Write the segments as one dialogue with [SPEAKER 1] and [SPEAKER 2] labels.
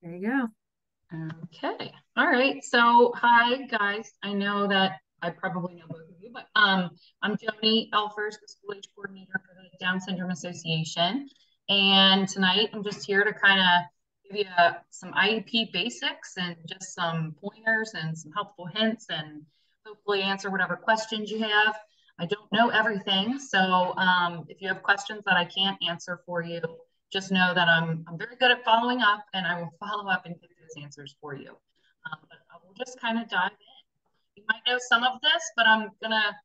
[SPEAKER 1] There you go.
[SPEAKER 2] Okay. All right. So, hi guys. I know that I probably know both of you, but I'm Joni Elfers, the school age coordinator for the Down Syndrome Association. And tonight I'm just here to kind of give you some IEP basics and just some pointers and some helpful hints and hopefully answer whatever questions you have. I don't know everything, so if you have questions that I can't answer for you, just know that I'm very good at following up and I will follow up and give those answers for you. But I will just kind of dive in. You might know some of this, but I'm going to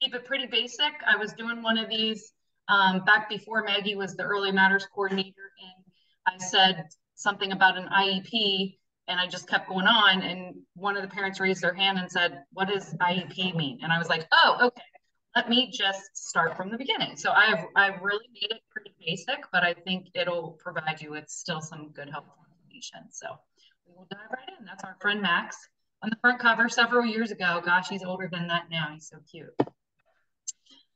[SPEAKER 2] keep it pretty basic. I was doing one of these back before Maggie was the Early Matters coordinator, and I said something about an IEP, and I just kept going on. And one of the parents raised their hand and said, "What does IEP mean?" And I was like, "Oh, okay, let me just start from the beginning." So I've really made it pretty basic, but I think it'll provide you with still some good helpful information. So we will dive right in. That's our friend Max on the front cover several years ago. Gosh, he's older than that now. He's so cute.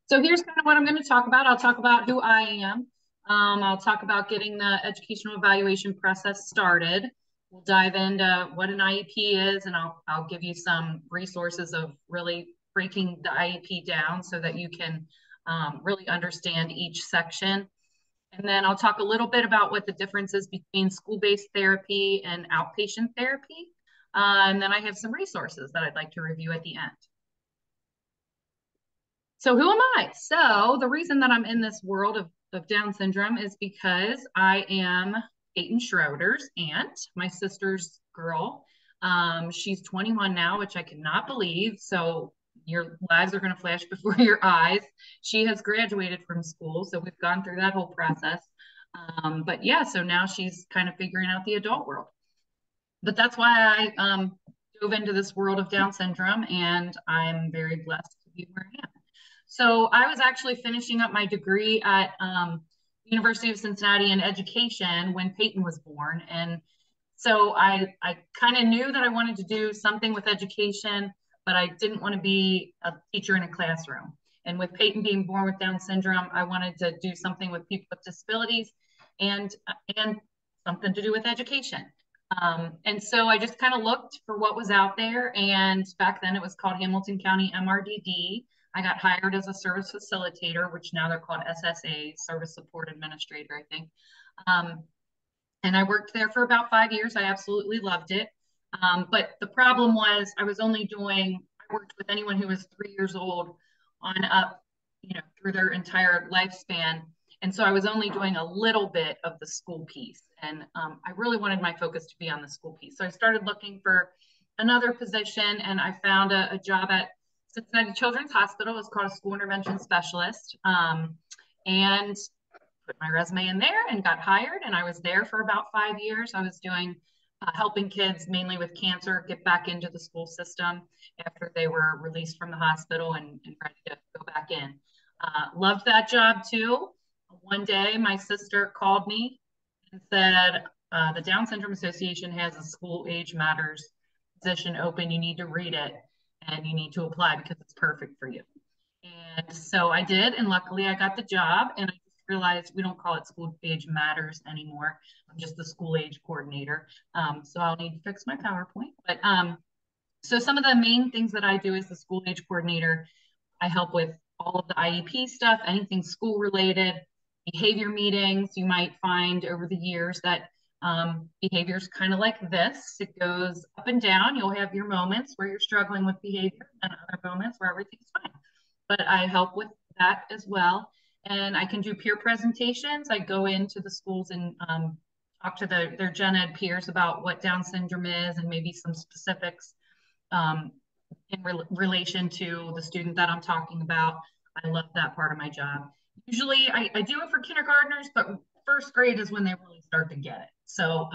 [SPEAKER 2] So here's kind of what I'm going to talk about. I'll talk about who I am. I'll talk about getting the educational evaluation process started. We'll dive into what an IEP is, and I'll give you some resources of really breaking the IEP down so that you can really understand each section. And then I'll talk a little bit about what the difference is between school-based therapy and outpatient therapy. And then I have some resources that I'd like to review at the end. So who am I? So the reason that I'm in this world of Down syndrome is because I am Peyton Schroeder's aunt, my sister's girl. She's 21 now, which I cannot believe. So your lives are going to flash before your eyes. She has graduated from school, so we've gone through that whole process. But yeah, so now she's kind of figuring out the adult world. But that's why I dove into this world of Down syndrome, and I'm very blessed to be where I am. So I was actually finishing up my degree at University of Cincinnati in education when Peyton was born. And so I kind of knew that I wanted to do something with education, but I didn't want to be a teacher in a classroom. And with Peyton being born with Down syndrome, I wanted to do something with people with disabilities and and something to do with education. And so I just kind of looked for what was out there. And back then it was called Hamilton County MRDD. I got hired as a service facilitator, which now they're called SSA, Service Support Administrator, I think. Um, and I worked there for about 5 years. I absolutely loved it. But the problem was I worked with anyone who was 3 years old on up, through their entire lifespan. And so I was only doing a little bit of the school piece. And I really wanted my focus to be on the school piece. So I started looking for another position and I found a job at Cincinnati Children's Hospital. It's called a school intervention specialist. And put my resume in there and got hired. And I was there for about 5 years. I was doing helping kids mainly with cancer get back into the school system after they were released from the hospital and ready to go back in. Loved that job too. One day, my sister called me and said, the Down Syndrome Association has a school age matters position open. You need to read it and you need to apply because it's perfect for you. And so I did, and luckily I got the job. And I just realized we don't call it school age matters anymore. I'm just the school age coordinator. So I'll need to fix my PowerPoint. But so some of the main things that I do as the school age coordinator, I help with all of the IEP stuff, anything school related, behavior meetings. You might find over the years that behavior is kind of like this. It goes up and down. You'll have your moments where you're struggling with behavior and other moments where everything's fine. But I help with that as well. And I can do peer presentations. I go into the schools and talk to their gen ed peers about what Down syndrome is and maybe some specifics um, in relation to the student that I'm talking about. I love that part of my job. Usually I do it for kindergartners, but first grade is when they really start to get it. So,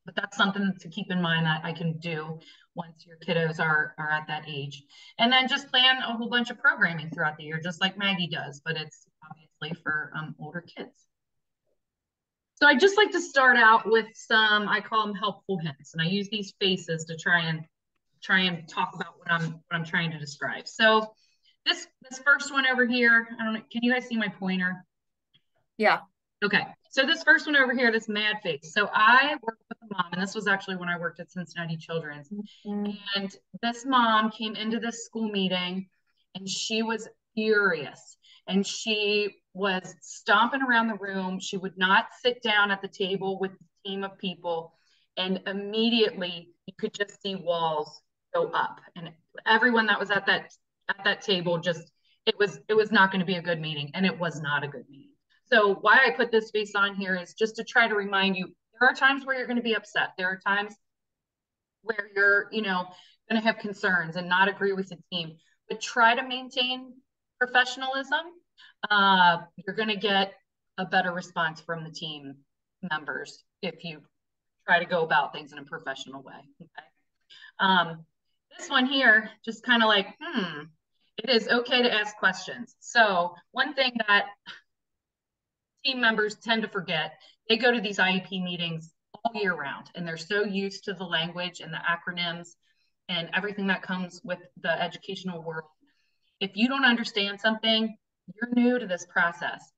[SPEAKER 2] but that's something to keep in mind that I can do once your kiddos are at that age. And then just plan a whole bunch of programming throughout the year, just like Maggie does, but it's obviously for older kids. So I just like to start out with some, I call them helpful hints, and I use these faces to try and talk about what I'm trying to describe. So this first one over here, I don't know, can you guys see my pointer?
[SPEAKER 1] Yeah.
[SPEAKER 2] Okay. So this first one over here, this mad face. So I worked with a mom, and this was actually when I worked at Cincinnati Children's. And this mom came into this school meeting and she was furious. And she was stomping around the room. She would not sit down at the table with the team of people. And immediately you could just see walls go up. And everyone that was at that table just it was not going to be a good meeting. And it was not a good meeting. So why I put this face on here is just to try to remind you there are times where you're going to be upset. There are times where you're, going to have concerns and not agree with the team, but try to maintain professionalism. You're going to get a better response from the team members if you try to go about things in a professional way. Okay. This one here, just kind of like, it is okay to ask questions. So one thing that team members tend to forget, they go to these IEP meetings all year round, and they're so used to the language and the acronyms and everything that comes with the educational world. If you don't understand something, you're new to this process.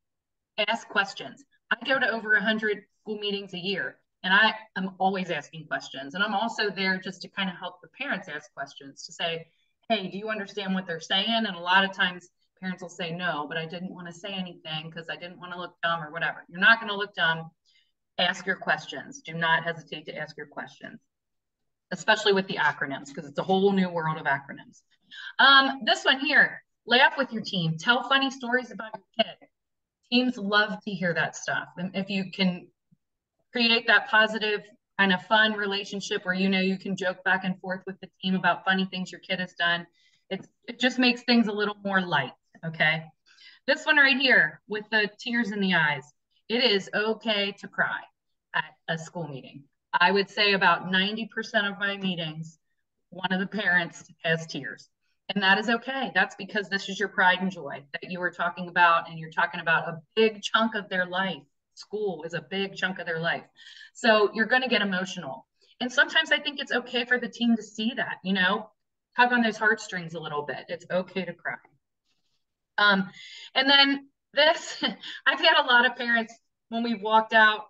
[SPEAKER 2] Ask questions. I go to over 100 school meetings a year, and I am always asking questions. And I'm also there just to kind of help the parents ask questions to say, hey, do you understand what they're saying? And a lot of times parents will say no, but I didn't want to say anything because I didn't want to look dumb or whatever. You're not going to look dumb. Ask your questions. Do not hesitate to ask your questions, especially with the acronyms, because it's a whole new world of acronyms. This one here, laugh with your team. Tell funny stories about your kid. Teams love to hear that stuff. And if you can create that positive kind of fun relationship where you can joke back and forth with the team about funny things your kid has done, it just makes things a little more light. Okay. This one right here with the tears in the eyes. It is okay to cry at a school meeting. I would say about 90% of my meetings, one of the parents has tears. And that is okay. That's because this is your pride and joy that you were talking about, and you're talking about a big chunk of their life. School is a big chunk of their life. So you're going to get emotional. And sometimes I think it's okay for the team to see that, tug on those heartstrings a little bit. It's okay to cry. And then this, I've had a lot of parents when we've walked out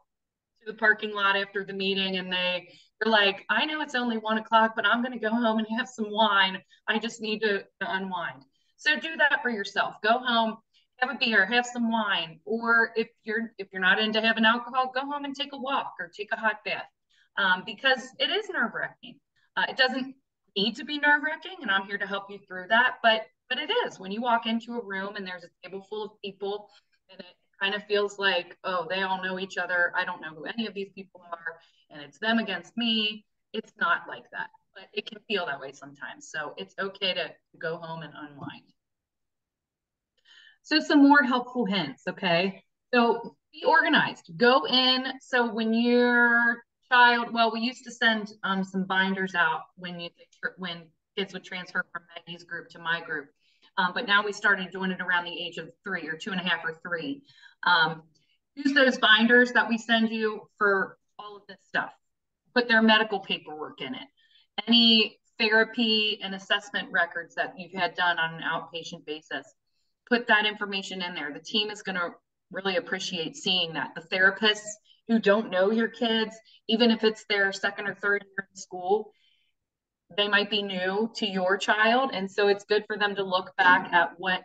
[SPEAKER 2] to the parking lot after the meeting, and they're like, I know it's only 1 o'clock, but I'm going to go home and have some wine. I just need to unwind. So do that for yourself. Go home, have a beer, have some wine, or if you're not into having alcohol, go home and take a walk or take a hot bath, because it is nerve-wracking. It doesn't need to be nerve-wracking, and I'm here to help you through that, but it is when you walk into a room and there's a table full of people, and it kind of feels like, oh, they all know each other. I don't know who any of these people are, and it's them against me. It's not like that, but it can feel that way sometimes. So it's okay to go home and unwind. So some more helpful hints, okay? So be organized. Go in. So when your child, well, we used to send some binders out when kids would transfer from Maggie's group to my group. But now we started doing it around the age of 3 or 2.5 or 3. Use those binders that we send you for all of this stuff. Put their medical paperwork in it. Any therapy and assessment records that you've had done on an outpatient basis. Put that information in there. The team is going to really appreciate seeing that. The therapists who don't know your kids, even if it's their second or third year in school, they might be new to your child. And so it's good for them to look back at what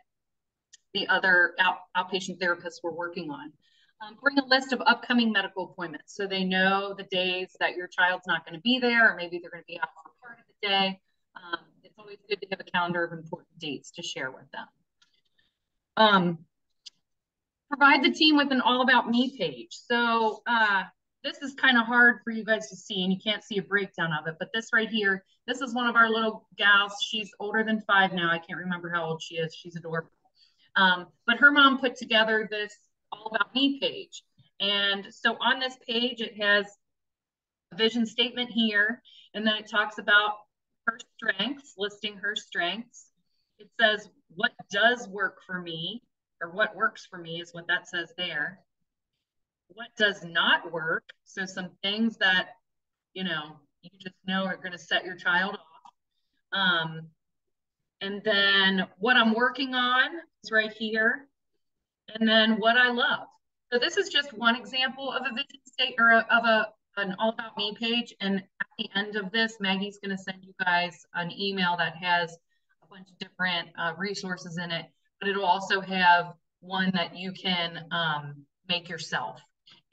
[SPEAKER 2] the other outpatient therapists were working on. Bring a list of upcoming medical appointments so they know the days that your child's not going to be there, or maybe they're going to be out for part of the day. It's always good to have a calendar of important dates to share with them. Provide the team with an all about me page. So this is kind of hard for you guys to see, and you can't see a breakdown of it, but this right here, this is one of our little gals. She's older than 5 now. I can't remember how old she is. She's adorable. But her mom put together this all about me page. And so on this page, it has a vision statement here, and then it talks about her strengths, listing her strengths. It says, what does work for me, or what works for me is what that says there. What does not work? So some things that, you just know are going to set your child off. And then what I'm working on is right here. And then what I love. So this is just one example of a vision state or an all about me page. And at the end of this, Maggie's going to send you guys an email that has a bunch of different resources in it, but it'll also have one that you can make yourself.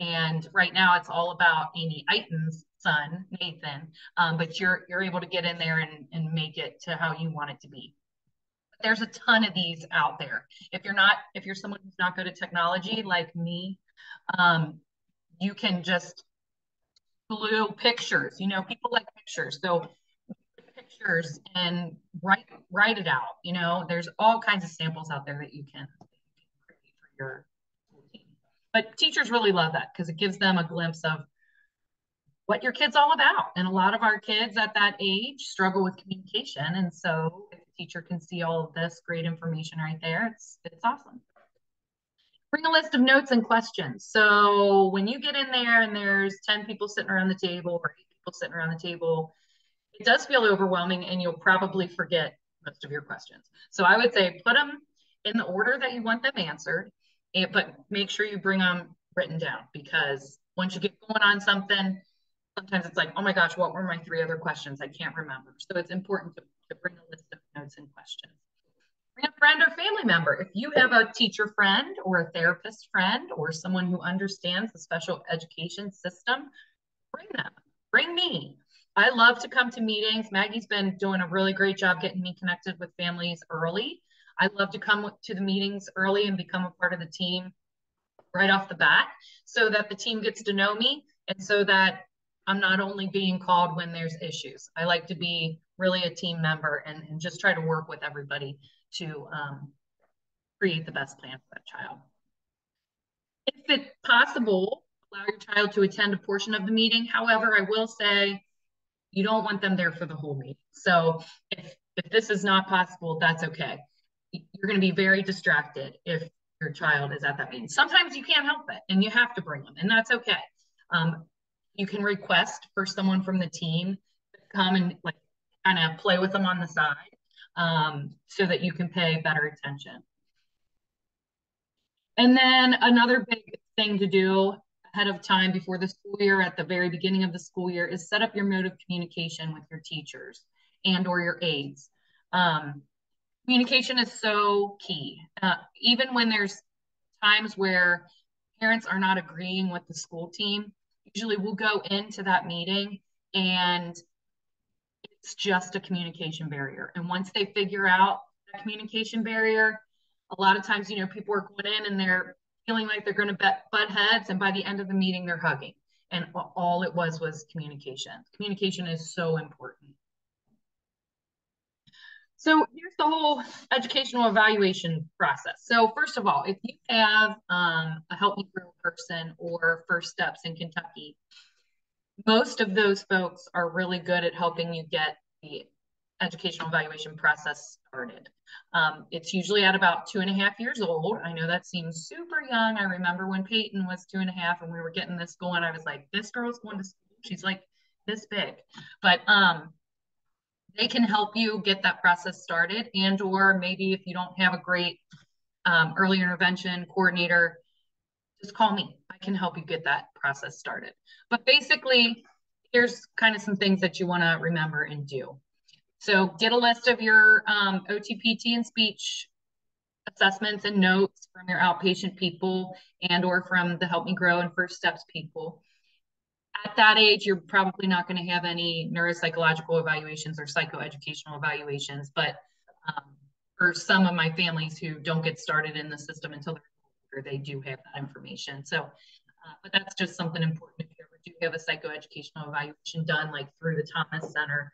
[SPEAKER 2] And right now it's all about Amy Eiten's son, Nathan, but you're able to get in there and make it to how you want it to be. There's a ton of these out there. If you're someone who's not good at technology like me, um, you can just glue pictures. You know, people like pictures, so pictures and write it out. You know, there's all kinds of samples out there that you can create for your team. But teachers really love that because it gives them a glimpse of what your kid's all about. And a lot of our kids at that age struggle with communication. And so if the teacher can see all of this great information right there, it's awesome. Bring a list of notes and questions. So when you get in there and there's 10 people sitting around the table or 8 people sitting around the table, it does feel overwhelming and you'll probably forget most of your questions. So I would say put them in the order that you want them answered, but make sure you bring them written down because once you get going on something, sometimes it's like, oh my gosh, what were my 3 other questions? I can't remember. So it's important to bring a list of notes and questions. Bring a friend or family member. If you have a teacher friend or a therapist friend or someone who understands the special education system, bring them. Bring me. I love to come to meetings. Maggie's been doing a really great job getting me connected with families early. I love to come to the meetings early and become a part of the team right off the bat so that the team gets to know me and so that I'm not only being called when there's issues. I like to be really a team member and just try to work with everybody to create the best plan for that child. If it's possible, allow your child to attend a portion of the meeting. However, I will say you don't want them there for the whole meeting. So if this is not possible, that's okay. You're going to be very distracted if your child is at that meeting. Sometimes you can't help it and you have to bring them, and that's okay. You can request for someone from the team to come and like kind of play with them on the side so that you can pay better attention. And then another big thing to do ahead of time before the school year, at the very beginning of the school year, is set up your mode of communication with your teachers and or your aides. Communication is so key. Even when there's times where parents are not agreeing with the school team, usually we'll go into that meeting and it's just a communication barrier. And once they figure out that communication barrier, a lot of times, you know, people are going in and they're feeling like they're going to butt heads. And by the end of the meeting, they're hugging. And all it was communication. Communication is so important. So here's the whole educational evaluation process. So first of all, if you have a Help Me Grow person or First Steps in Kentucky, most of those folks are really good at helping you get the educational evaluation process started. It's usually at about 2.5 years old. I know that seems super young. I remember when Peyton was 2.5 and we were getting this going, I was like, this girl's going to school. She's like this big. But they can help you get that process started, and or maybe if you don't have a great early intervention coordinator, just call me. I can help you get that process started. But basically, here's kind of some things that you want to remember and do. So get a list of your OTPT and speech assessments and notes from your outpatient people and or from the Help Me Grow and First Steps people. At that age, you're probably not going to have any neuropsychological evaluations or psychoeducational evaluations, but for some of my families who don't get started in the system until they're older, they do have that information. So, but that's just something important. If you ever do have a psychoeducational evaluation done, like through the Thomas Center,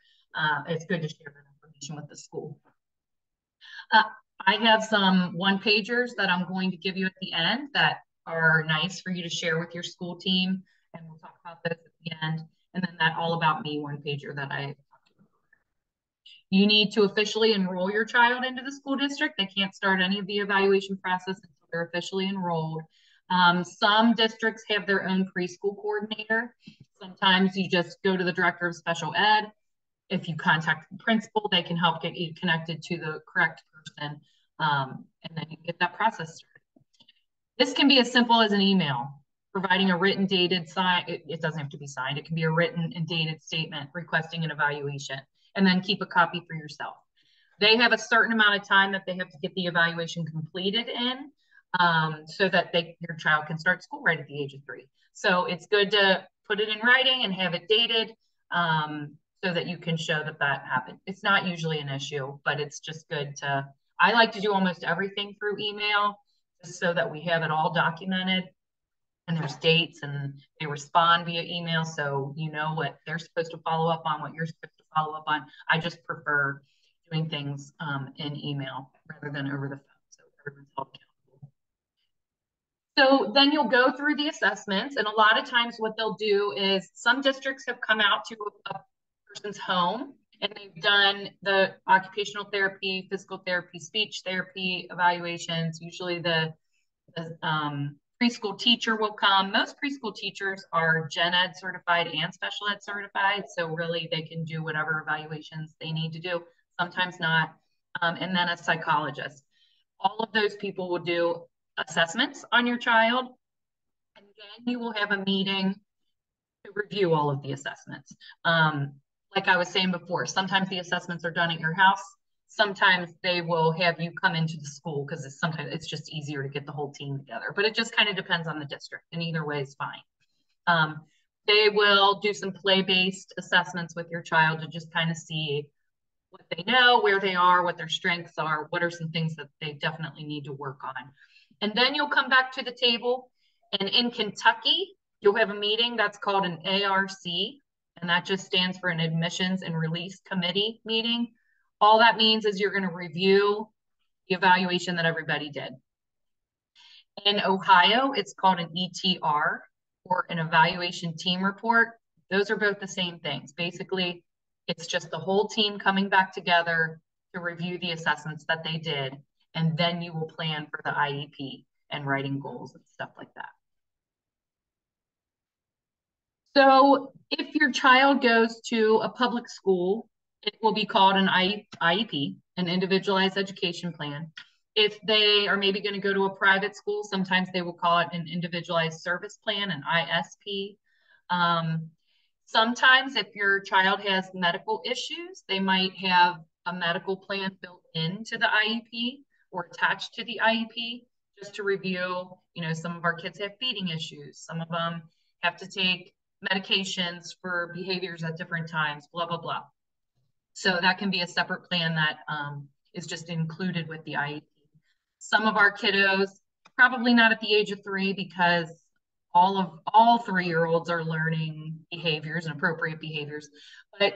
[SPEAKER 2] it's good to share that information with the school. I have some one-pagers that I'm going to give you at the end that are nice for you to share with your school team, and we'll talk about those at the end. And then that All About Me one-pager that I talked about. You need to officially enroll your child into the school district. They can't start any of the evaluation process until they're officially enrolled. Some districts have their own preschool coordinator. Sometimes you just go to the director of special ed. If you contact the principal, they can help get you connected to the correct person, and then you get that process started. This can be as simple as an email, providing a written dated sign. It doesn't have to be signed. It can be a written and dated statement requesting an evaluation, and then keep a copy for yourself. They have a certain amount of time that they have to get the evaluation completed in, so that your child can start school right at the age of 3. So it's good to put it in writing and have it dated, so that you can show that that happened. It's not usually an issue, but it's just good to, I like to do almost everything through email just so that we have it all documented and there's dates and they respond via email. So you know what they're supposed to follow up on, what you're supposed to follow up on. I just prefer doing things in email rather than over the phone. So everyone's held accountable. So then you'll go through the assessments, and a lot of times what they'll do is some districts have come out to a person's home and they've done the occupational therapy, physical therapy, speech therapy evaluations. Usually the preschool teacher will come. Most preschool teachers are gen ed certified and special ed certified, so really they can do whatever evaluations they need to do, sometimes not. And then a psychologist. All of those people will do assessments on your child, and then you will have a meeting to review all of the assessments. Like I was saying before, sometimes the assessments are done at your house. Sometimes they will have you come into the school because sometimes it's just easier to get the whole team together. But it just kind of depends on the district, and either way is fine. They will do some play-based assessments with your child to just kind of see what they know, where they are, what their strengths are, what are some things that they definitely need to work on. And then you'll come back to the table. And in Kentucky, you'll have a meeting that's called an ARC, and that just stands for an Admissions and Release Committee meeting. All that means is you're going to review the evaluation that everybody did. In Ohio, it's called an ETR, or an Evaluation Team Report. Those are both the same things. Basically, it's just the whole team coming back together to review the assessments that they did, and then you will plan for the IEP and writing goals and stuff like that. So if your child goes to a public school, it will be called an IEP, an individualized education plan. If they are maybe going to go to a private school, sometimes they will call it an individualized service plan, an ISP. Sometimes if your child has medical issues, they might have a medical plan built into the IEP or attached to the IEP, just to review, some of our kids have feeding issues. Some of them have to take medications for behaviors at different times, blah, blah, blah. So that can be a separate plan that is just included with the IEP. Some of our kiddos, probably not at the age of 3, because all 3-year-olds are learning behaviors and appropriate behaviors. But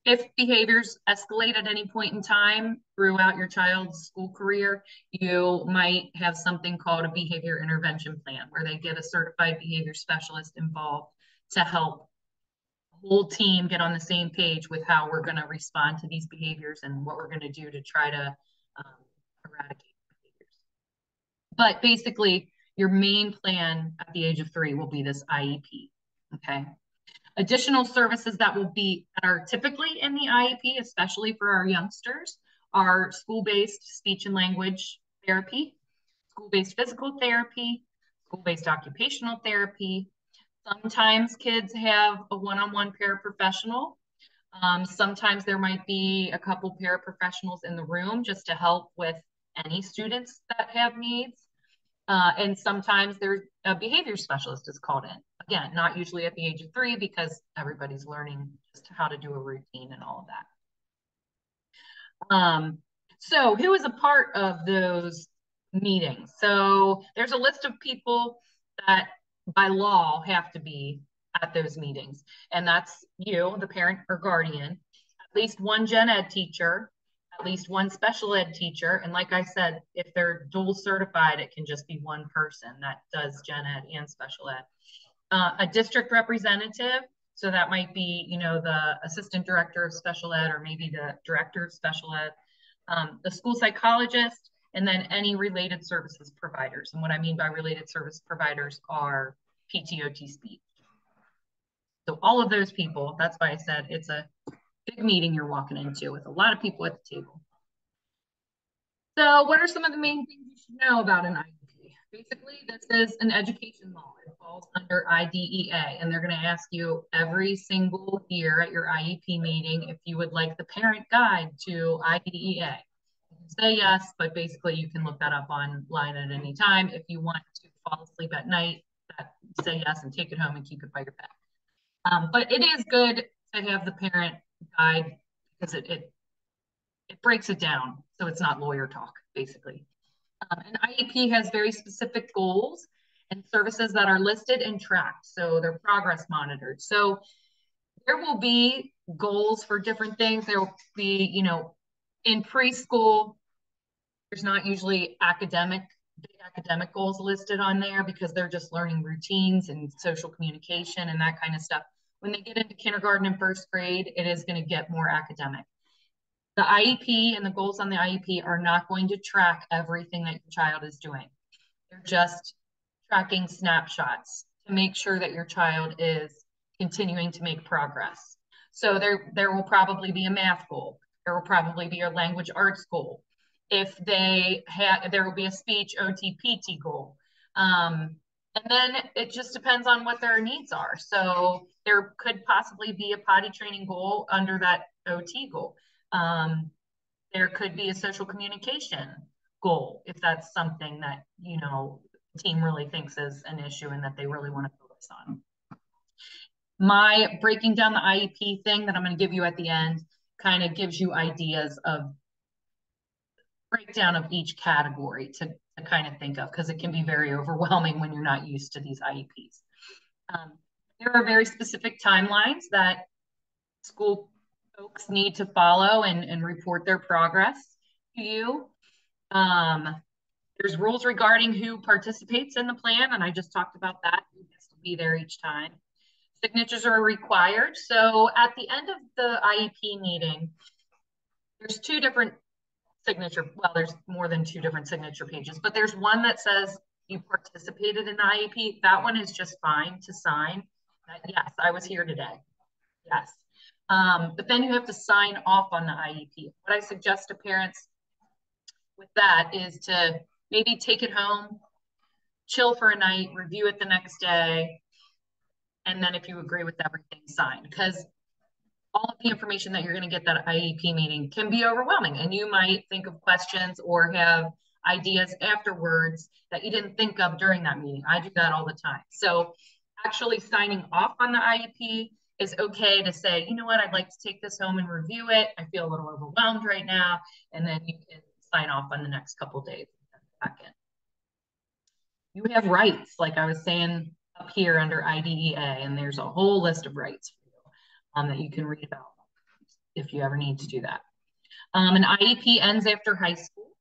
[SPEAKER 2] if behaviors escalate at any point in time throughout your child's school career, you might have something called a behavior intervention plan, where they get a certified behavior specialist involved to help the whole team get on the same page with how we're going to respond to these behaviors and what we're going to do to try to eradicate behaviors. But basically, your main plan at the age of 3 will be this IEP. Okay. Additional services that are typically in the IEP, especially for our youngsters, are school-based speech and language therapy, school-based physical therapy, school-based occupational therapy. Sometimes kids have a one-on-one paraprofessional. Sometimes there might be a couple paraprofessionals in the room just to help with any students that have needs. And sometimes there's a behavior specialist is called in. Again, not usually at the age of 3, because everybody's learning just how to do a routine and all of that. So who is a part of those meetings? So there's a list of people that by law have to be at those meetings. And that's you, the parent or guardian, at least one gen ed teacher, at least one special ed teacher. And like I said, if they're dual certified, it can just be one person that does gen ed and special ed. A district representative. So that might be, the assistant director of special ed, or maybe the director of special ed, the school psychologist, and then any related services providers. And what I mean by related service providers are PTOT speech. So all of those people, that's why I said it's a big meeting you're walking into with a lot of people at the table. So what are some of the main things you should know about an IEP? Basically, this is an education law. It falls under IDEA, and they're going to ask you every single year at your IEP meeting if you would like the parent guide to IDEA. Say yes, but basically you can look that up online at any time. If you want to fall asleep at night, say yes and take it home and keep it by your bed. But it is good to have the parent guide because it breaks it down so it's not lawyer talk, basically. An IEP has very specific goals and services that are listed and tracked, so they're progress monitored. So there will be goals for different things. There will be, in preschool, there's not usually big academic goals listed on there because they're just learning routines and social communication and that kind of stuff. When they get into kindergarten and first grade, it is going to get more academic. The IEP and the goals on the IEP are not going to track everything that your child is doing. They're just tracking snapshots to make sure that your child is continuing to make progress. So there will probably be a math goal. There will probably be a language arts goal. If they have, there will be a speech OTPT goal. And then it just depends on what their needs are. So there could possibly be a potty training goal under that OT goal. There could be a social communication goal if that's something that the team really thinks is an issue and that they really want to focus on. My breaking down the IEP thing that I'm going to give you at the end kind of gives you ideas of breakdown of each category to kind of think of because it can be very overwhelming when you're not used to these IEPs. There are very specific timelines that school folks need to follow and report their progress to you. There's rules regarding who participates in the plan, and I just talked about that, who gets to be there each time. Signatures are required. So at the end of the IEP meeting, there's two different there's more than two different signature pages, but there's one that says you participated in the IEP. That one is just fine to sign. Yes, I was here today. Yes. But then you have to sign off on the IEP. What I suggest to parents with that is to maybe take it home, chill for a night, review it the next day, and then if you agree with everything, sign. Because all of the information that you're going to get that IEP meeting can be overwhelming, and you might think of questions or have ideas afterwards that you didn't think of during that meeting. I do that all the time. So actually signing off on the IEP is okay to say, you know what, I'd like to take this home and review it. I feel a little overwhelmed right now. And then you can sign off on the next couple of days. Back in. You have rights, like I was saying up here under IDEA, and there's a whole list of rights for you that you can read about if you ever need to do that. An IEP ends after high school.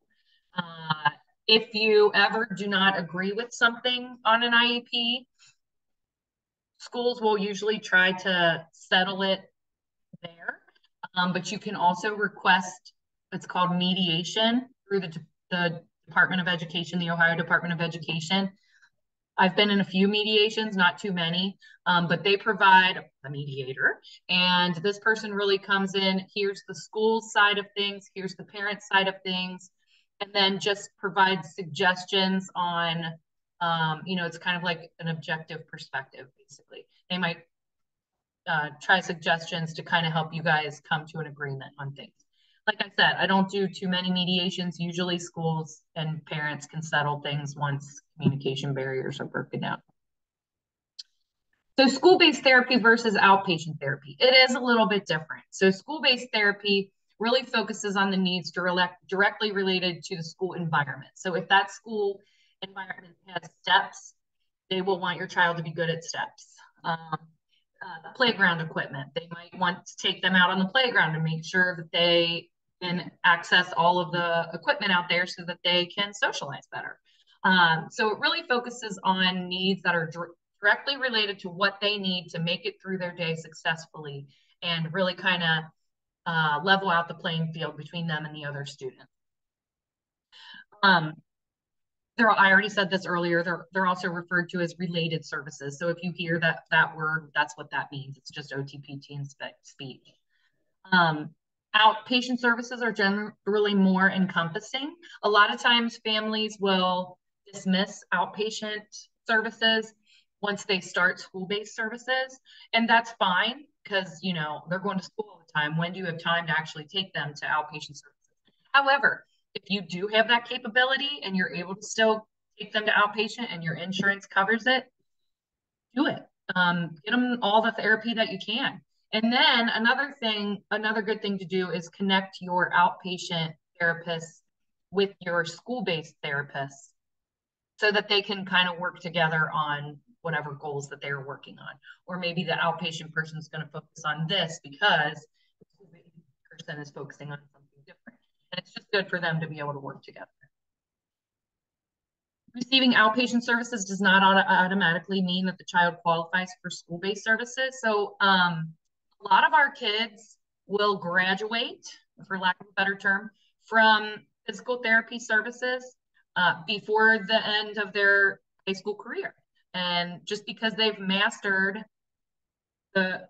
[SPEAKER 2] If you ever do not agree with something on an IEP, schools will usually try to settle it there, but you can also request, it's called mediation through the Department of Education, the Ohio Department of Education. I've been in a few mediations, not too many, but they provide a mediator. And this person really comes in, here's the school side of things, here's the parent side of things, and then just provides suggestions on, it's kind of like an objective perspective, basically. They might try suggestions to kind of help you guys come to an agreement on things. Like I said, I don't do too many mediations. Usually schools and parents can settle things once communication barriers are broken down. So school-based therapy versus outpatient therapy. It is a little bit different. So school-based therapy really focuses on the needs directly related to the school environment. So if that school environment has steps, they will want your child to be good at steps. Playground equipment, they might want to take them out on the playground and make sure that they can access all of the equipment out there so that they can socialize better. So it really focuses on needs that are directly related to what they need to make it through their day successfully and really kind of level out the playing field between them and the other students. I already said this earlier, they're also referred to as related services. So if you hear that word, that's what that means. It's just OTPT and speech. Outpatient services are generally more encompassing. A lot of times families will dismiss outpatient services once they start school-based services. And that's fine because, you know, they're going to school all the time. When do you have time to actually take them to outpatient services? However, if you do have that capability and you're able to still take them to outpatient and your insurance covers it, do it. Get them all the therapy that you can. And then another good thing to do is connect your outpatient therapists with your school-based therapists so that they can kind of work together on whatever goals that they're working on. Or maybe the outpatient person is going to focus on this because the school-based person is focusing on something different. And it's just good for them to be able to work together. Receiving outpatient services does not automatically mean that the child qualifies for school-based services. So a lot of our kids will graduate, for lack of a better term, from physical therapy services before the end of their high school career. And just because they've mastered the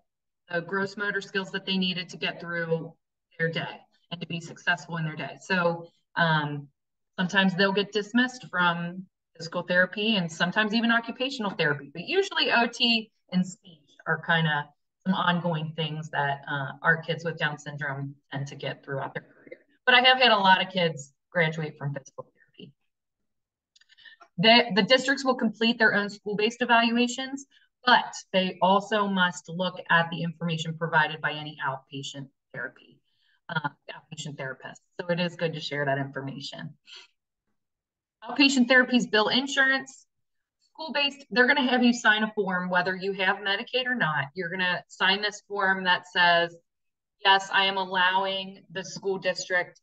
[SPEAKER 2] gross motor skills that they needed to get through their day and to be successful in their day. So sometimes they'll get dismissed from physical therapy and sometimes even occupational therapy, but usually OT and speech are kind of some ongoing things that our kids with Down syndrome tend to get throughout their career. But I have had a lot of kids graduate from physical therapy. The districts will complete their own school-based evaluations, but they also must look at the information provided by any outpatient therapy, outpatient therapist. So it is good to share that information. Outpatient therapies bill insurance. School-based, they're going to have you sign a form whether you have Medicaid or not. You're going to sign this form that says, yes, I am allowing the school district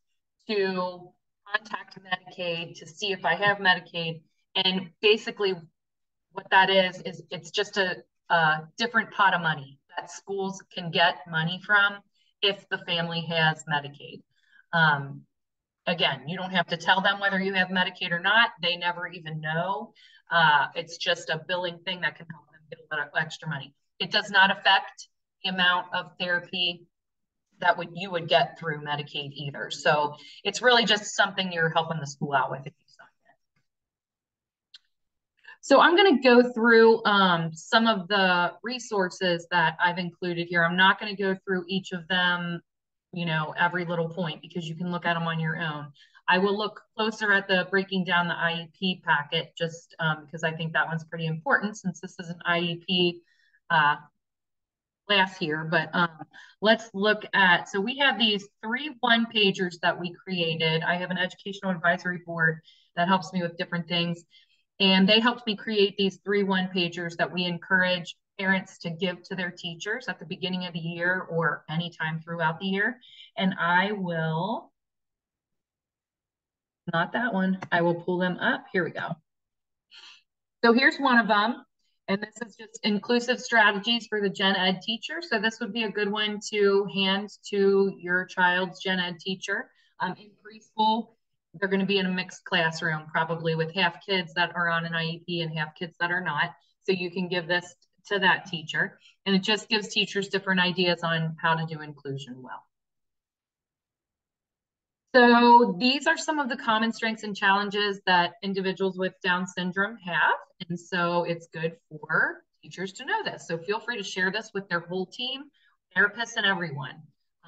[SPEAKER 2] to contact Medicaid to see if I have Medicaid. And basically what that is it's just a different pot of money that schools can get money from if the family has Medicaid. Again, you don't have to tell them whether you have Medicaid or not. They never even know. It's just a billing thing that can help them get a little extra money. It does not affect the amount of therapy that you would get through Medicaid either. So it's really just something you're helping the school out with if you sign it. So I'm going to go through some of the resources that I've included here. I'm not going to go through each of them, you know, every little point because you can look at them on your own. I will look closer at the breaking down the IEP packet just because I think that one's pretty important since this is an IEP class here. But let's look at, so we have these 3 one-pagers that we created. I have an educational advisory board that helps me with different things. And they helped me create these 3 one-pagers that we encourage parents to give to their teachers at the beginning of the year or anytime throughout the year. And I will, not that one, I will pull them up. Here we go. So here's one of them. And this is just inclusive strategies for the gen ed teacher. So this would be a good one to hand to your child's gen ed teacher. In preschool, they're going to be in a mixed classroom, probably with half kids that are on an IEP and half kids that are not. So you can give this to that teacher. And it just gives teachers different ideas on how to do inclusion well. So these are some of the common strengths and challenges that individuals with Down syndrome have. And so it's good for teachers to know this. So feel free to share this with their whole team, therapists, and everyone.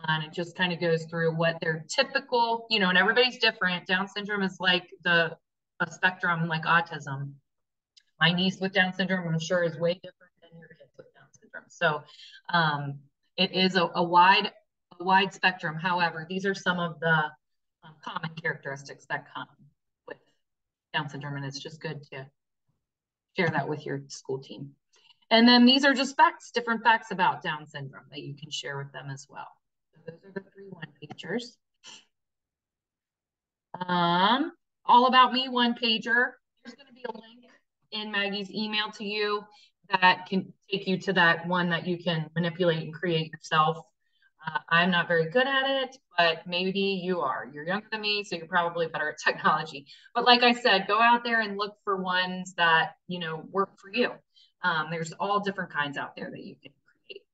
[SPEAKER 2] And it just kind of goes through what their typical, you know, and everybody's different. Down syndrome is like a spectrum like autism. My niece with Down syndrome, I'm sure, is way different than your kids with Down syndrome. So it is a wide spectrum. However, these are some of the common characteristics that come with Down syndrome, and it's just good to share that with your school team. And then these are just facts, different facts about Down syndrome that you can share with them as well. So those are the 3 one-pagers. All About Me one-pager. There's going to be a link in Maggie's email to you that can take you to that one that you can manipulate and create yourself. I'm not very good at it, but maybe you are. You're younger than me, so you're probably better at technology. But like I said, go out there and look for ones that, you know, work for you. There's all different kinds out there that you can create.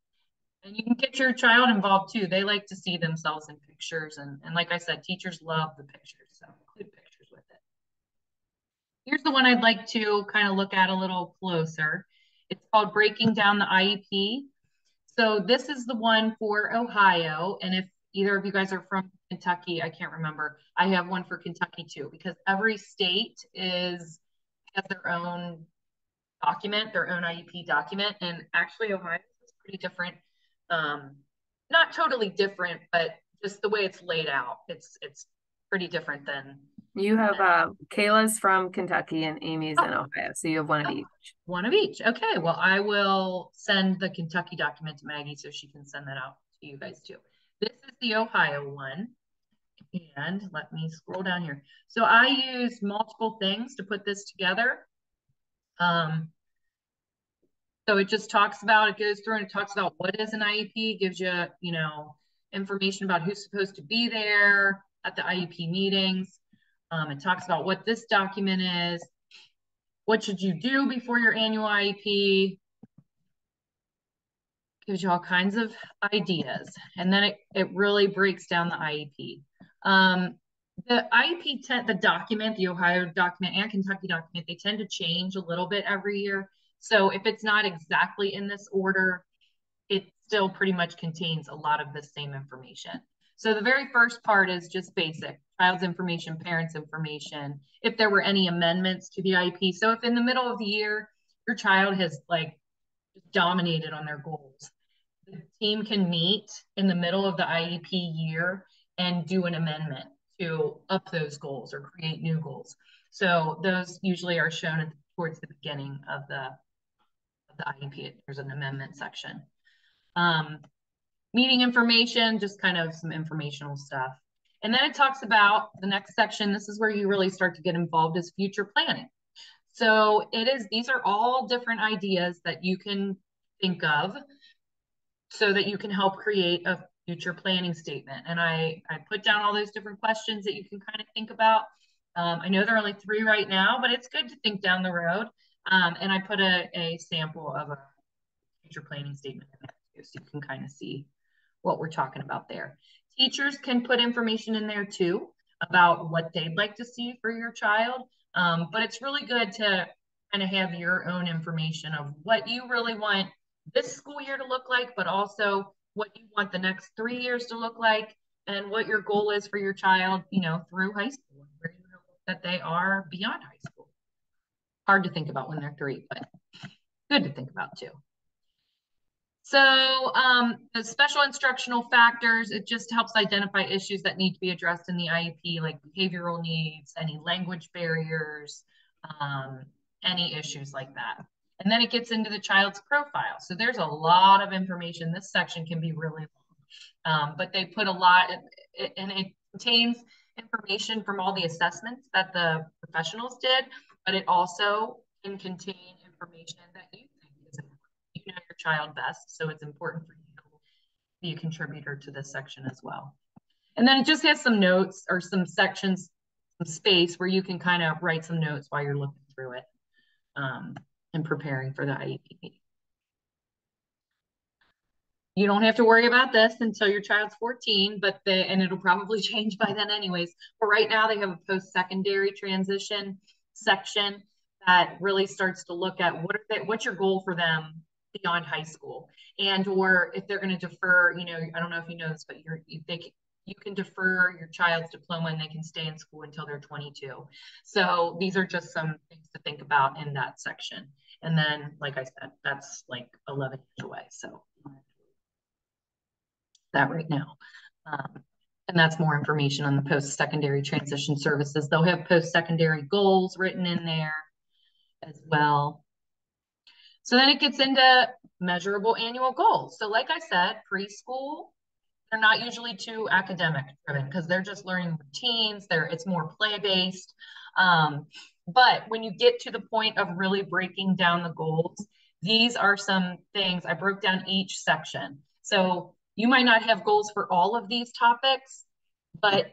[SPEAKER 2] And you can get your child involved too. They like to see themselves in pictures. And like I said, teachers love the pictures, so include pictures with it. Here's the one I'd like to kind of look at a little closer. It's called Breaking Down the IEP. So this is the one for Ohio. And if either of you guys are from Kentucky, I can't remember. I have one for Kentucky too, because every state has their own document, their own IEP document. And actually Ohio is pretty different. Um, Not totally different, but just the way it's laid out. It's pretty different than
[SPEAKER 1] You have Kayla's from Kentucky and Amy's
[SPEAKER 2] oh,
[SPEAKER 1] in Ohio, so you have one of
[SPEAKER 2] oh,
[SPEAKER 1] each.
[SPEAKER 2] one of each. Okay, well, I will send the Kentucky document to Maggie so she can send that out to you guys too. This is the Ohio one. And let me scroll down here. So I used multiple things to put this together. Um, so it just talks about, it goes through and it talks about what is an IEP, gives you, information about who's supposed to be there at the IEP meetings. It talks about what this document is, what should you do before your annual IEP, gives you all kinds of ideas. And then it really breaks down the IEP. The IEP, the document, the Ohio document and Kentucky document, they tend to change a little bit every year. So if it's not exactly in this order, it still pretty much contains a lot of the same information. So the very first part is just basic child's information, parents' information, if there were any amendments to the IEP. So if in the middle of the year, your child has like dominated on their goals, the team can meet in the middle of the IEP year and do an amendment to up those goals or create new goals. So those usually are shown towards the beginning of the IEP. There's an amendment section. Um, Meeting information, just kind of some informational stuff. And then it talks about the next section. This is where you really start to get involved is future planning. So these are all different ideas that you can think of so that you can help create a future planning statement. And I put down all those different questions that you can kind of think about. I know there are only 3 right now, but it's good to think down the road. And I put a sample of a future planning statement in there too, so you can kind of see what we're talking about there. Teachers can put information in there too about what they'd like to see for your child. But it's really good to kind of have your own information of what you really want this school year to look like, but also what you want the next 3 years to look like and what your goal is for your child, through high school, where you hope that they are beyond high school. Hard to think about when they're 3, but good to think about too. So the special instructional factors, it just helps identify issues that need to be addressed in the IEP, like behavioral needs, any language barriers, um, any issues like that. And then it gets into the child's profile. So there's a lot of information. This section can be really long, but they put a lot, and it contains information from all the assessments that the professionals did, but it also can contain information that you think is important. You know your child best, so it's important for you to be a contributor to this section as well. And then it just has some notes or some sections, some space where you can kind of write some notes while you're looking through it and preparing for the IEP. You don't have to worry about this until your child's 14, and it'll probably change by then anyways. But right now they have a post-secondary transition section that really starts to look at what's your goal for them beyond high school, and or if they're going to defer. I don't know if you know this, but you can defer your child's diploma and they can stay in school until they're 22. So these are just some things to think about in that section. And then, like I said, that's like 11 years away. So that right now. Um, and that's more information on the post-secondary transition services. They'll have post-secondary goals written in there as well. So then it gets into measurable annual goals. So like I said, preschool, they're not usually too academic driven because they're just learning routines. It's more play-based. But when you get to the point of really breaking down the goals, these are some things I broke down each section. So you might not have goals for all of these topics, but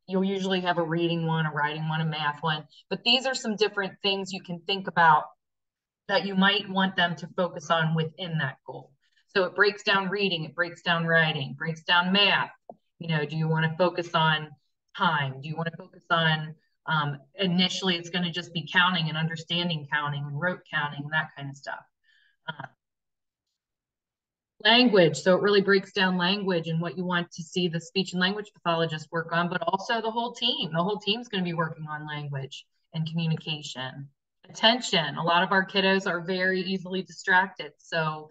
[SPEAKER 2] you'll usually have a reading one, a writing one, a math one. But these are some different things you can think about that you might want them to focus on within that goal. So it breaks down reading, it breaks down writing, breaks down math. Do you want to focus on time? Do you want to focus on Initially, it's going to just be counting and understanding counting and rote counting and that kind of stuff. Uh, Language. So it really breaks down language and what you want to see the speech and language pathologist work on, but also the whole team. The whole team's going to be working on language and communication. Attention. A lot of our kiddos are very easily distracted. So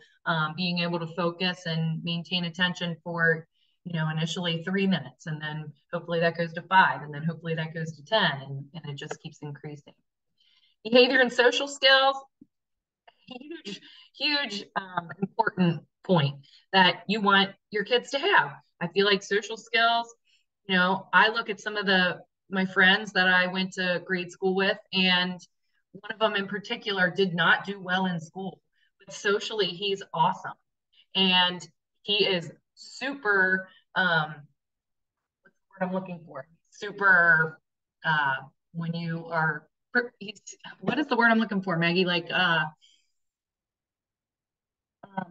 [SPEAKER 2] being able to focus and maintain attention for, initially 3 minutes, and then hopefully that goes to 5, and then hopefully that goes to 10, and it just keeps increasing. Behavior and social skills, huge important point that you want your kids to have. I feel like social skills, I look at some of my friends that I went to grade school with, and one of them in particular did not do well in school, but socially he's awesome. And he is super, what's the word I'm looking for? Super, when you are, what is the word I'm looking for, Maggie? Like,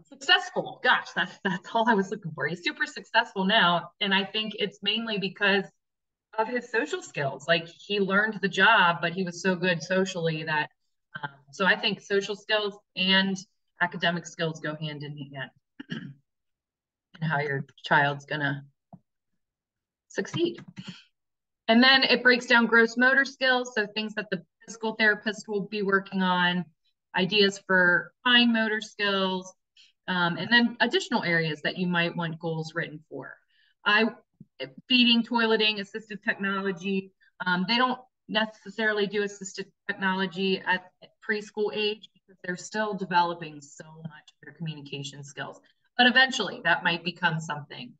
[SPEAKER 2] successful. Gosh, that's all I was looking for. He's super successful now, and I think it's mainly because of his social skills. Like he learned the job, but he was so good socially that. So I think social skills and academic skills go hand in hand, and how your child's gonna succeed. And then it breaks down gross motor skills, so things that the physical therapist will be working on, ideas for fine motor skills, and then additional areas that you might want goals written for. Feeding, toileting, assistive technology. They don't necessarily do assistive technology at preschool age because they're still developing so much of their communication skills. But eventually that might become something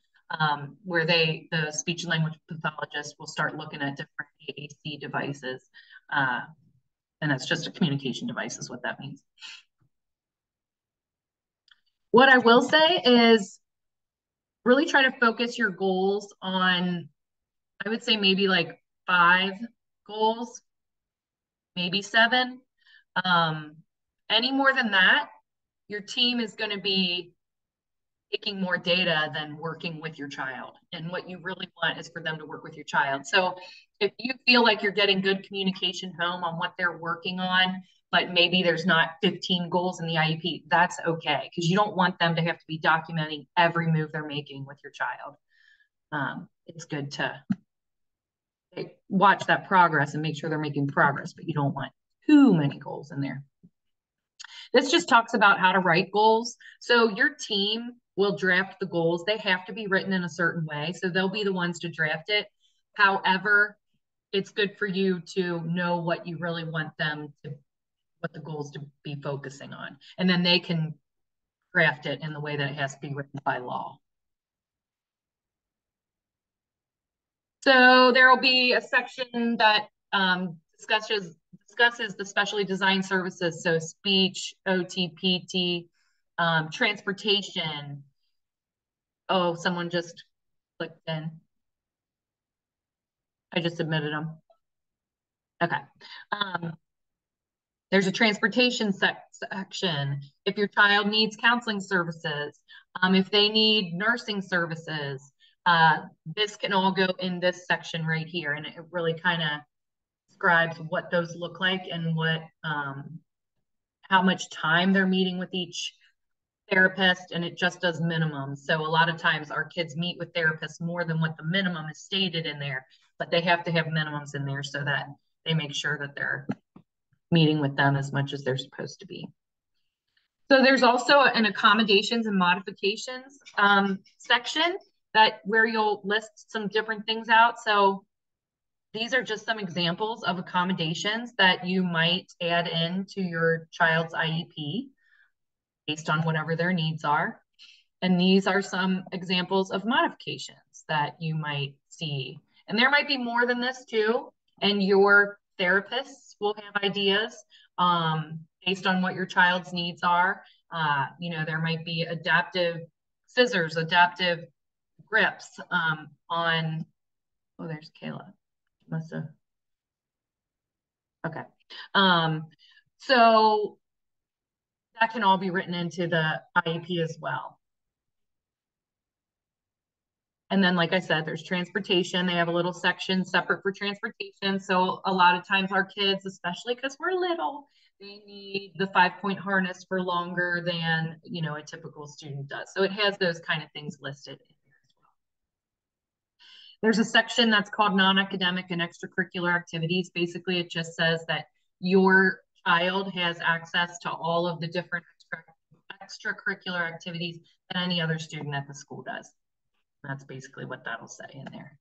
[SPEAKER 2] where the speech and language pathologist will start looking at different AAC devices. And that's just a communication device is what that means. What I will say is really try to focus your goals on, I would say maybe like 5 goals, maybe 7. Any more than that, your team is going to be taking more data than working with your child. And what you really want is for them to work with your child. So if you feel like you're getting good communication home on what they're working on, but maybe there's not 15 goals in the IEP, that's okay, because you don't want them to have to be documenting every move they're making with your child. It's good to watch that progress and make sure they're making progress, but you don't want too many goals in there. This just talks about how to write goals. So your team will draft the goals. They have to be written in a certain way. So they'll be the ones to draft it. However, it's good for you to know what you really want them to, what the goals to be focusing on. And then they can draft it in the way that it has to be written by law. So there will be a section that discusses the specially designed services, so speech, OT, PT, transportation. Oh, someone just clicked in. I just submitted them. Okay. There's a transportation section. If your child needs counseling services, if they need nursing services, this can all go in this section right here. And it really kind of describes what those look like and what how much time they're meeting with each therapist, and it just does minimums. So a lot of times our kids meet with therapists more than what the minimum is stated in there, but they have to have minimums in there so that they make sure that they're meeting with them as much as they're supposed to be. So there's also an accommodations and modifications section that where you'll list some different things out. So these are just some examples of accommodations that you might add into your child's IEP based on whatever their needs are. And these are some examples of modifications that you might see. And there might be more than this too. And your therapists will have ideas based on what your child's needs are. There might be adaptive scissors, adaptive grips on, oh, there's Kayla. Must have. Okay. So that can all be written into the IEP as well. And then, like I said, there's transportation. They have a little section separate for transportation. So a lot of times our kids, especially because we're little, they need the 5-point harness for longer than, a typical student does. So it has those kind of things listed in there as well. There's a section that's called non-academic and extracurricular activities. Basically, it just says that your child has access to all of the different extracurricular activities that any other student at the school does. That's basically what that'll say in there.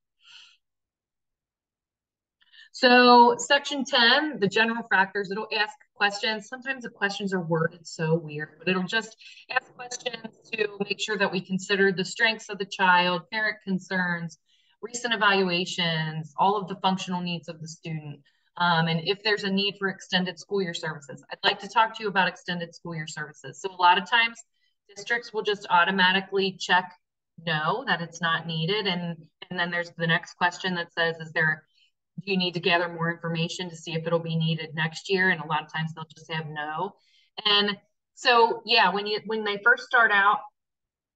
[SPEAKER 2] So section 10, the general factors, it'll ask questions. Sometimes the questions are worded so weird, but it'll just ask questions to make sure that we consider the strengths of the child, parent concerns, recent evaluations, all of the functional needs of the student, and if there's a need for extended school year services. I'd like to talk to you about extended school year services. So a lot of times districts will just automatically check no, that it's not needed. And then there's the next question that says, do you need to gather more information to see if it'll be needed next year? And a lot of times they'll just have no. And so, yeah, when they first start out,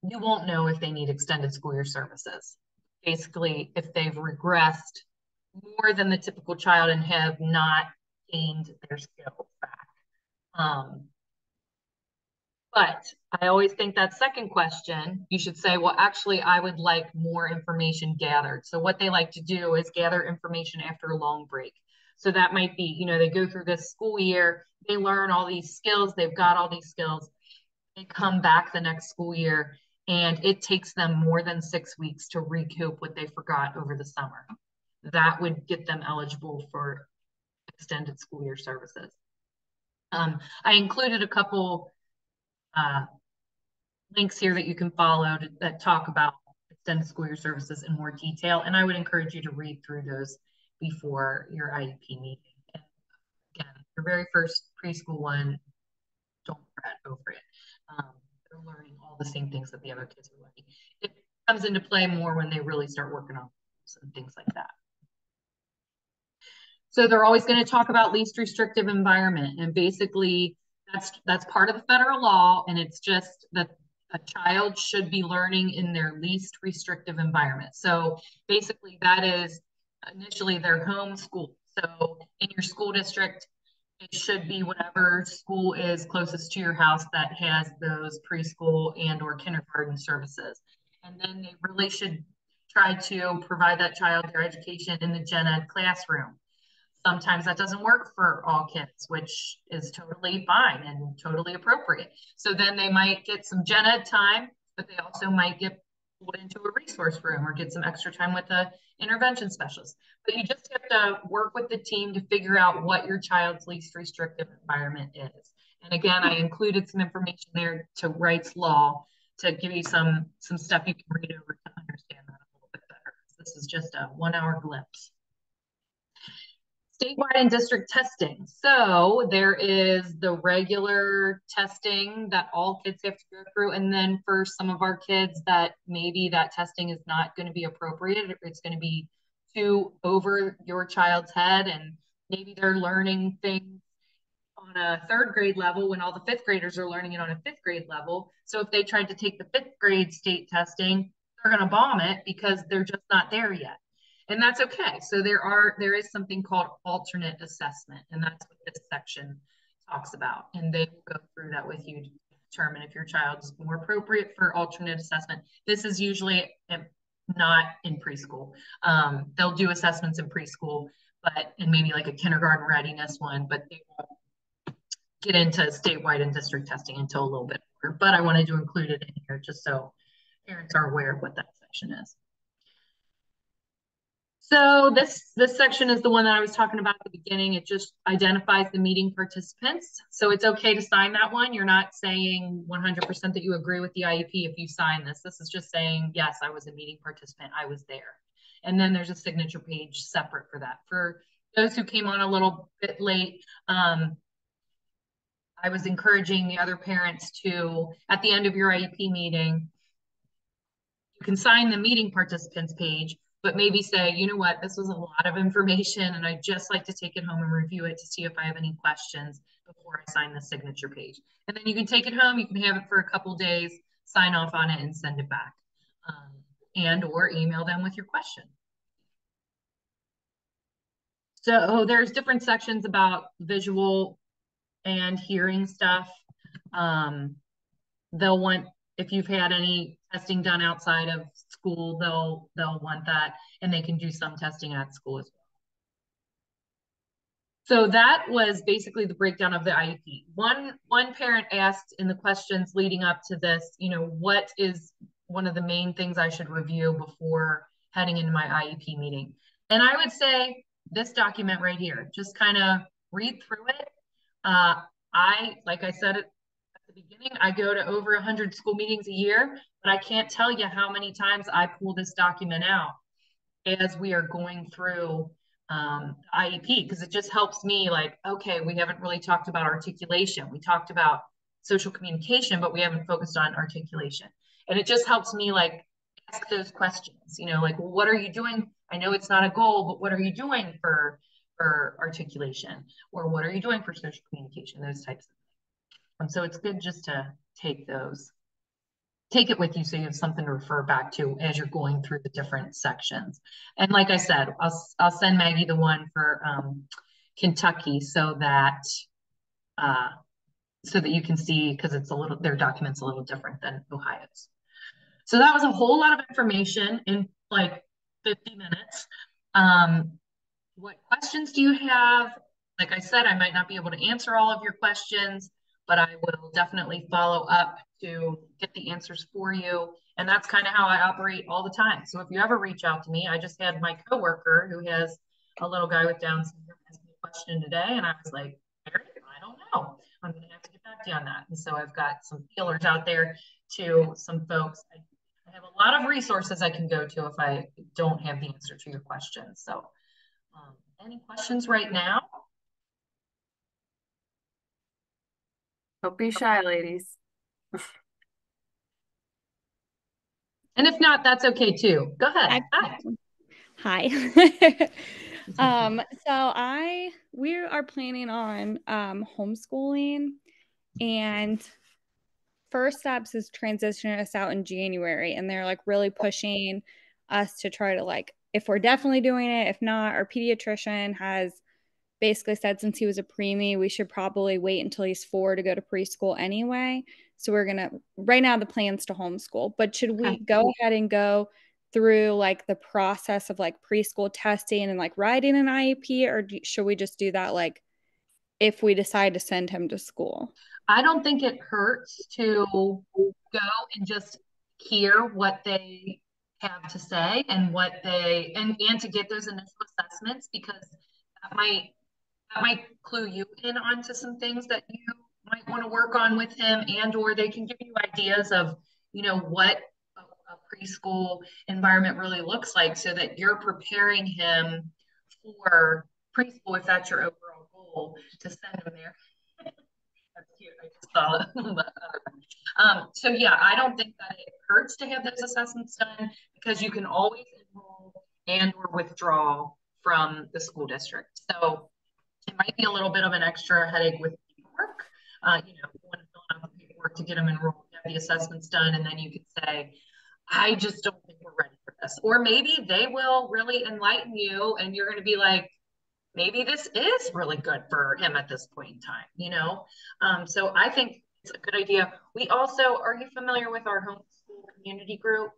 [SPEAKER 2] you won't know if they need extended school year services. Basically, if they've regressed more than the typical child and have not gained their skills back. But I always think that second question, you should say, well, actually, I would like more information gathered. So what they like to do is gather information after a long break. So that might be, they go through this school year, they learn all these skills, they've got all these skills, they come back the next school year, and it takes them more than 6 weeks to recoup what they forgot over the summer. That would get them eligible for extended school year services. I included a couple links here that you can follow that talk about extended school year services in more detail. And I would encourage you to read through those before your IEP meeting. And again, your very first preschool one, don't fret over it. They're learning all the same things that the other kids are learning. It comes into play more when they really start working on some things like that. So they're always going to talk about least restrictive environment. And basically, that's part of the federal law. And it's just that a child should be learning in their least restrictive environment. So basically, that is initially their home school. So in your school district, it should be whatever school is closest to your house that has those preschool and or kindergarten services. And then they really should try to provide that child their education in the gen ed classroom. Sometimes that doesn't work for all kids, which is totally fine and totally appropriate. So then they might get some gen ed time, but they also might get put into a resource room or get some extra time with the intervention specialist. But you just have to work with the team to figure out what your child's least restrictive environment is. And again, I included some information there to Wright's Law to give you some stuff you can read over to understand that a little bit better. This is just a 1-hour glimpse. Statewide and district testing. So there is the regular testing that all kids have to go through. And then for some of our kids that maybe that testing is not going to be appropriate, it's going to be too over your child's head. And maybe they're learning things on a 3rd grade level when all the 5th graders are learning it on a 5th grade level. So if they tried to take the 5th grade state testing, they're going to bomb it because they're just not there yet. And that's okay. So there is something called alternate assessment, and that's what this section talks about. And they will go through that with you to determine if your child is more appropriate for alternate assessment. This is usually not in preschool. They'll do assessments in preschool, and maybe like a kindergarten readiness one, but they won't get into statewide and district testing until a little bit later. But I wanted to include it in here just so parents are aware of what that section is. So this section is the one that I was talking about at the beginning. It just identifies the meeting participants. So it's okay to sign that one. You're not saying 100% that you agree with the IEP if you sign this. This is just saying, yes, I was a meeting participant. I was there. And then there's a signature page separate for that. For those who came on a little bit late, I was encouraging the other parents to, at the end of your IEP meeting, you can sign the meeting participants page, but maybe say, you know what, this was a lot of information and I'd just like to take it home and review it to see if I have any questions before I sign the signature page. And then you can take it home, you can have it for a couple days, sign off on it and send it back. and or email them with your question. So there's different sections about visual and hearing stuff. They'll want, if you've had any testing done outside of school, they'll want that, and they can do some testing at school as well. So that was basically the breakdown of the IEP. One parent asked in the questions leading up to this, what is one of the main things I should review before heading into my IEP meeting? And I would say this document right here, just kind of read through it. Like I said at the beginning, I go to over 100 school meetings a year, but I can't tell you how many times I pull this document out as we are going through IEP, because it just helps me like, okay, we haven't really talked about articulation. We talked about social communication, but we haven't focused on articulation. And it just helps me like ask those questions, like, well, what are you doing? I know it's not a goal, but what are you doing for articulation? Or what are you doing for social communication? Those types of things. So it's good just to take it with you so you have something to refer back to as you're going through the different sections. And like I said, I'll send Maggie the one for Kentucky so that you can see, because their document's a little different than Ohio's. So that was a whole lot of information in like 50 minutes. What questions do you have? Like I said, I might not be able to answer all of your questions, but I will definitely follow up to get the answers for you. And that's kind of how I operate all the time. So if you ever reach out to me, I just had my coworker who has a little guy with Down syndrome ask me a question today. And I was like, Mary, I don't know. I'm going to have to get back to you on that. And so I've got some feelers out there to some folks. I have a lot of resources I can go to if I don't have the answer to your question. So any questions right now?
[SPEAKER 1] Don't be shy, ladies.
[SPEAKER 2] And if not, that's okay too. Go ahead.
[SPEAKER 3] Hi. We are planning on homeschooling, and First Steps is transitioning us out in January, and they're like really pushing us to try to like, if we're definitely doing it, if not, our pediatrician has basically said since he was a preemie, we should probably wait until he's 4 to go to preschool anyway. So right now the plan's to homeschool, but should we go ahead and go through like the process of like preschool testing and like writing an IEP, or should we just do that like if we decide to send him to school?
[SPEAKER 2] I don't think it hurts to go and just hear what they have to say and and to get those initial assessments, because that might clue you in onto some things that you might want to work on with him, and or they can give you ideas of what a preschool environment really looks like, so that you're preparing him for preschool if that's your overall goal to send him there. That's cute. I just saw it. So yeah, I don't think that it hurts to have those assessments done, because you can always enroll and or withdraw from the school district. So it might be a little bit of an extra headache with paperwork. You want to fill out the paperwork to get them enrolled, have the assessments done, and then you can say, I just don't think we're ready for this. Or maybe they will really enlighten you and you're going to be like, maybe this is really good for him at this point in time, So I think it's a good idea. We also, are you familiar with our homeschool community group?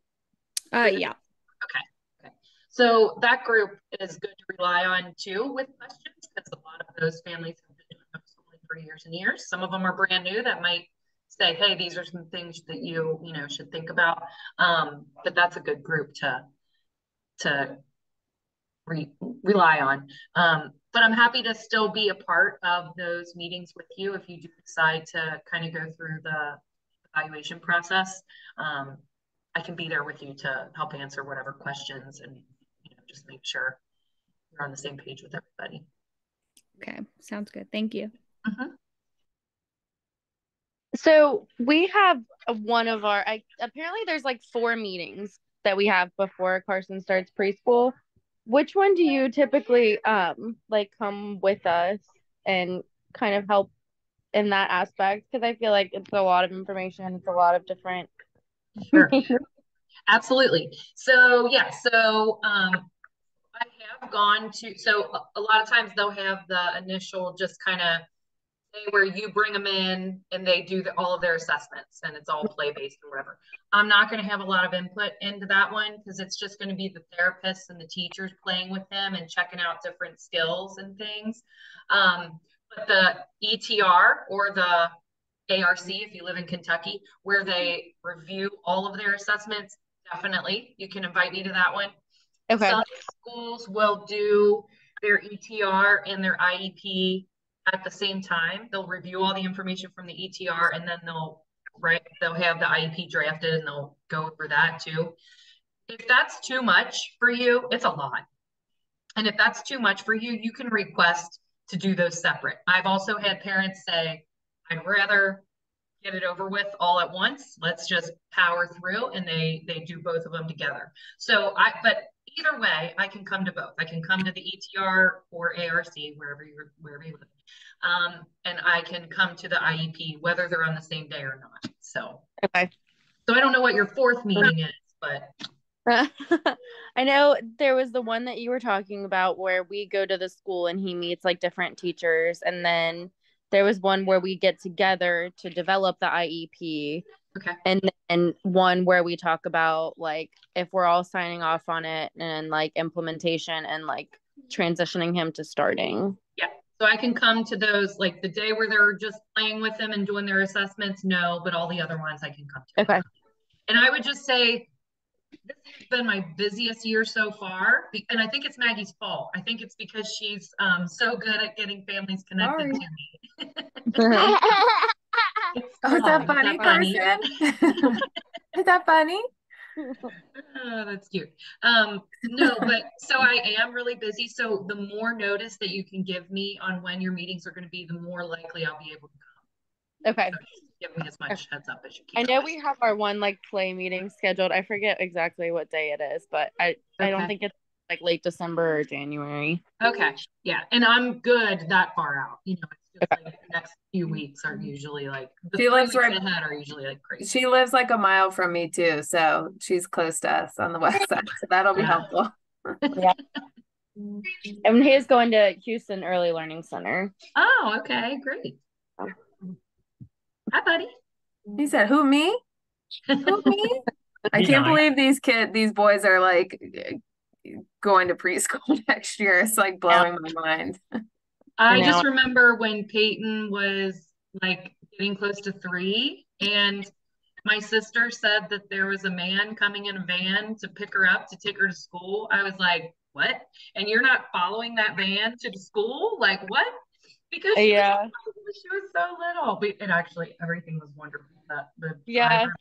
[SPEAKER 3] Yeah.
[SPEAKER 2] Okay. So that group is good to rely on too with questions, because a lot of those families have been doing homeschooling for years and years. Some of them are brand new that might say, hey, these are some things that you should think about. But that's a good group to rely on. But I'm happy to still be a part of those meetings with you if you do decide to kind of go through the evaluation process. I can be there with you to help answer whatever questions and just make sure you're on the same page with everybody.
[SPEAKER 3] Okay, sounds good. Thank you.
[SPEAKER 2] Mm-hmm.
[SPEAKER 4] So we have apparently there's like 4 meetings that we have before Carson starts preschool. Which one do you typically like come with us and kind of help in that aspect? Because I feel like it's a lot of information. It's a lot of different.
[SPEAKER 2] Sure. Absolutely. So yeah, I have gone to, so a lot of times they'll have the initial just kind of where you bring them in and they do all of their assessments and it's all play based or whatever. I'm not going to have a lot of input into that one because it's just going to be the therapists and the teachers playing with them and checking out different skills and things. But the ETR or the ARC, if you live in Kentucky, where they review all of their assessments, definitely you can invite me to that one.
[SPEAKER 4] Okay.
[SPEAKER 2] Some schools will do their ETR and their IEP at the same time. They'll review all the information from the ETR and then they'll have the IEP drafted and they'll go over that too. If that's too much for you, it's a lot. And if that's too much for you, you can request to do those separate. I've also had parents say, I'd rather get it over with all at once. Let's just power through, and they do both of them together. But either way, I can come to both. I can come to the ETR or ARC, wherever you live, and I can come to the IEP, whether they're on the same day or not. So
[SPEAKER 4] Okay.
[SPEAKER 2] So I don't know what your fourth meeting is, but
[SPEAKER 4] I know there was the one that you were talking about where we go to the school and he meets like different teachers, and then there was one where we get together to develop the IEP.
[SPEAKER 2] Okay.
[SPEAKER 4] And then one where we talk about like if we're all signing off on it and like implementation and like transitioning him to starting.
[SPEAKER 2] Yeah. So I can come to those like the day where they're just playing with them and doing their assessments. No, but all the other ones I can come to.
[SPEAKER 4] Okay.
[SPEAKER 2] And I would just say this has been my busiest year so far. And I think it's Maggie's fault. I think it's because she's so good at getting families connected to me.
[SPEAKER 1] Oh, is that funny, Carson? Is that funny?
[SPEAKER 2] Oh, that's cute. No, but so I am really busy. So the more notice that you can give me on when your meetings are going to be, the more likely I'll be able to come.
[SPEAKER 4] Okay.
[SPEAKER 2] So just give me as much heads up as you can.
[SPEAKER 4] I know we have our one like play meeting scheduled. I forget exactly what day it is, but I don't think it's like late December or January.
[SPEAKER 2] Okay. Yeah. And I'm good that far out. You know, it's just like the next few weeks are usually like
[SPEAKER 1] she lives right
[SPEAKER 2] ahead are usually like crazy.
[SPEAKER 1] She lives like a mile from me too, so she's close to us on the west side. So that'll be helpful.
[SPEAKER 4] Yeah. And he's going to Houston Early Learning Center.
[SPEAKER 2] Oh, okay, great. Oh. Hi, buddy.
[SPEAKER 1] He said, "Who, me? Who, me?" I can't believe these boys are like going to preschool next year. It's like blowing my mind.
[SPEAKER 2] I just remember when Peyton was like getting close to 3 and my sister said that there was a man coming in a van to pick her up to take her to school. I was like, what? And you're not following that van to the school? Like what? Because she was so little. And actually everything was wonderful. The driver was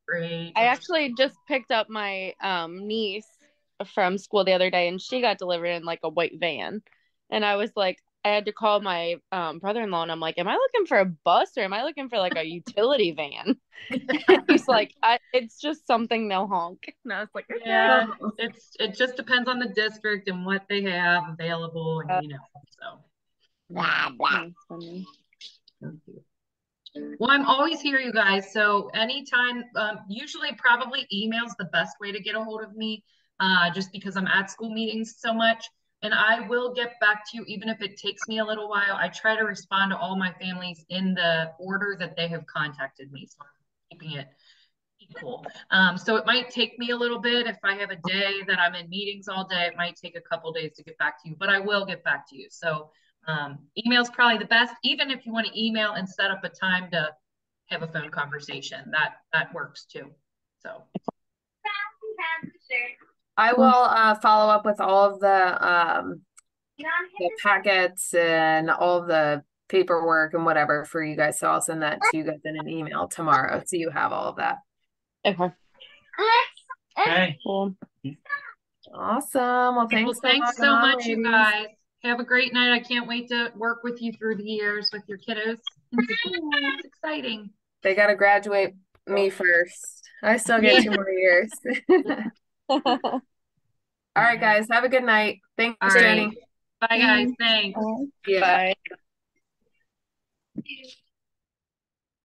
[SPEAKER 2] great.
[SPEAKER 4] I actually just picked up my niece from school the other day and she got delivered in like a white van. And I was like, I had to call my brother-in-law and I'm like, am I looking for a bus or am I looking for like a utility van? And he's like, it's just something they'll honk. And I was like, okay.
[SPEAKER 2] Yeah, it just depends on the district and what they have available and so.
[SPEAKER 4] Blah, blah.
[SPEAKER 2] Well, I'm always here, you guys. So anytime, usually probably email's the best way to get a hold of me, just because I'm at school meetings so much. And I will get back to you, even if it takes me a little while. I try to respond to all my families in the order that they have contacted me. So I'm keeping it equal. So it might take me a little bit. If I have a day that I'm in meetings all day, it might take a couple days to get back to you, but I will get back to you. So email is probably the best, even if you want to email and set up a time to have a phone conversation. That works too. So
[SPEAKER 1] I will follow up with all of the packets and all of the paperwork and whatever for you guys. So I'll send that to you guys in an email tomorrow, so you have all of that.
[SPEAKER 4] Okay.
[SPEAKER 5] Okay.
[SPEAKER 4] Cool.
[SPEAKER 1] Awesome. Well, thanks
[SPEAKER 2] so much, you guys. Have a great night. I can't wait to work with you through the years with your kiddos. It's exciting.
[SPEAKER 1] They got to graduate me first. I still get 2 more years. All right, guys. Have a good night. Thanks, Jenny.
[SPEAKER 2] Bye, guys. Thanks.
[SPEAKER 1] Yeah.
[SPEAKER 4] Bye.